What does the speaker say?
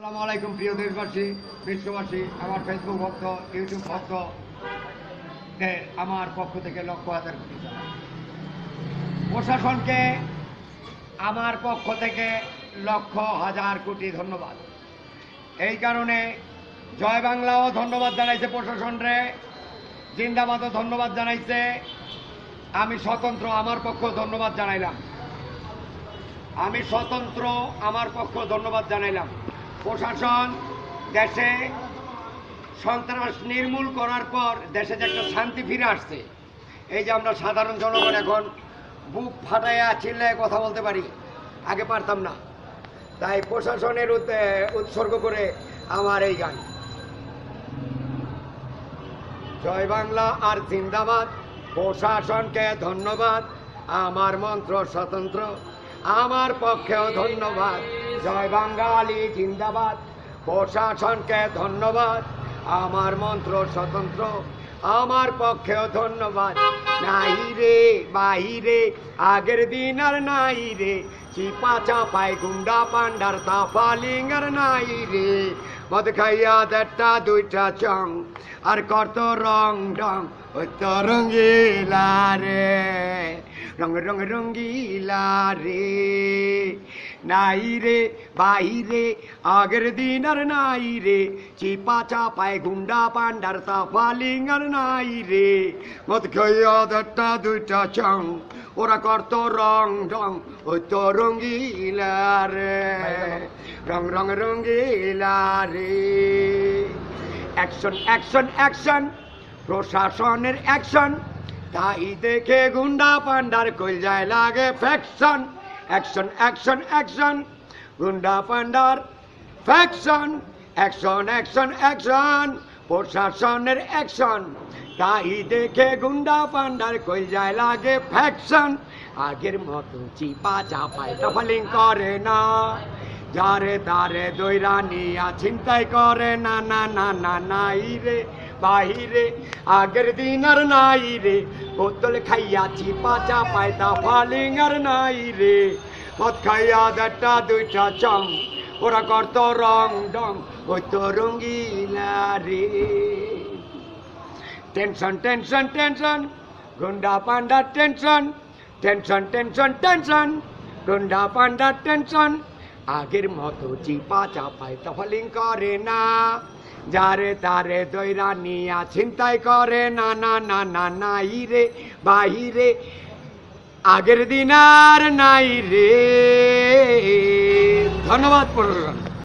আসসালামু আলাইকুম প্রিয় দেশবাসী, বিশ্ববাসী, আমার ফেসবুক ভক্ত, ইউটিউব ভক্ত, আমার পক্ষ থেকে লক্ষ হাজার কোটি প্রশাসনকে আমার পক্ষ থেকে লক্ষ হাজার কোটি ধন্যবাদ। এই কারণে জয় বাংলাও ধন্যবাদ জানাইছে প্রশাসনরে, জিন্দাবাদও ধন্যবাদ জানাইছে, আমি স্বতন্ত্র আমার পক্ষ ধন্যবাদ জানাইলাম। আমি স্বতন্ত্র আমার পক্ষ ধন্যবাদ জানাইলাম। প্রশাসন দেশে সন্ত্রাস নির্মূল করার পর দেশে যে একটা শান্তি ফিরে আসছে, এই যে আমরা সাধারণ জনগণ এখন বুক ফাটাইয়া চিল্লায় কথা বলতে পারি, আগে পারতাম না। তাই প্রশাসনের উৎসর্গ করে আমার এই গান। জয় বাংলা আর জিন্দাবাদ, প্রশাসনকে ধন্যবাদ, আমার মন্ত্র স্বতন্ত্র, আমার পক্ষেও ধন্যবাদ। জয় বাঙালি জিন্দাবাদ, প্রশাসনকে ধন্যবাদ, আমার মন্ত্র স্বতন্ত্র, আমার পক্ষেও ধন্যবাদ। নাই রে বাহিরে আগের দিন আর নাই রে, চিপা চাপায় গুন্ডা পান্ডার তাফালিং আর নাই রে। মদ খাইয়া দেড়টা দুইটা চং আর কত রং ডং, ওই তো রঙ্গিলা রে, রঙ রঙ রঙ্গিলা রে। নাই রে বাহিরে আগের দিন আর নাই রে, চিপা চাপায় গুন্ডা পান্ডার তাফালিং আর নাই রে। মদ খাইয়া দেড়টা দুইটা চং, ওরা করত রং ডং, ওই তো রঙ্গিলা রে, রং রং রঙ্গিলা রে। অ্যাকশন অ্যাকশন অ্যাকশন, প্রশাসনের অ্যাকশন, তাই দেখে গুন্ডা পান্ডার কলজায় লাগে ফ্যাকশন। অ্যাকশন অ্যাকশন অ্যাকশন, গুন্ডা পান্ডার ফ্যাকশন। অ্যাকশন অ্যাকশন অ্যাকশন, প্রশাসনের অ্যাকশন, তাই দেখে গুন্ডা পান্ডার কলজায় লাগে ফ্যাকশন। আগের মতো চিপা চাপায় তাফালিং করে না, যারে তারে দৈরা নিয়া ছিনতাই করে না, না না না নাই রে বাহিরে আগের দিন আর নাই রে, বোতল খাইয়া চিপা চাপায় তাফালিং আর নাই রে। মদ খাইয়া দেড়টা দুইটা চং, ওরা করত রং ডং, ওই তো রঙ্গিলা রে। টেনশন টেনশন টেনশন, গুন্ডা পান্ডার টেনশন, টেনশন টেনশন টেনশন, গুন্ডা পান্ডার টেনশন। আগের মতো চিপা চাপায় তাফালিং করে না, যারে তারে দৈরা নিয়া ছিনতাই করে না, না না না নাই রে বাহিরে আগের দিন আর নাই রে। ধন্যবাদ প্রশাসন।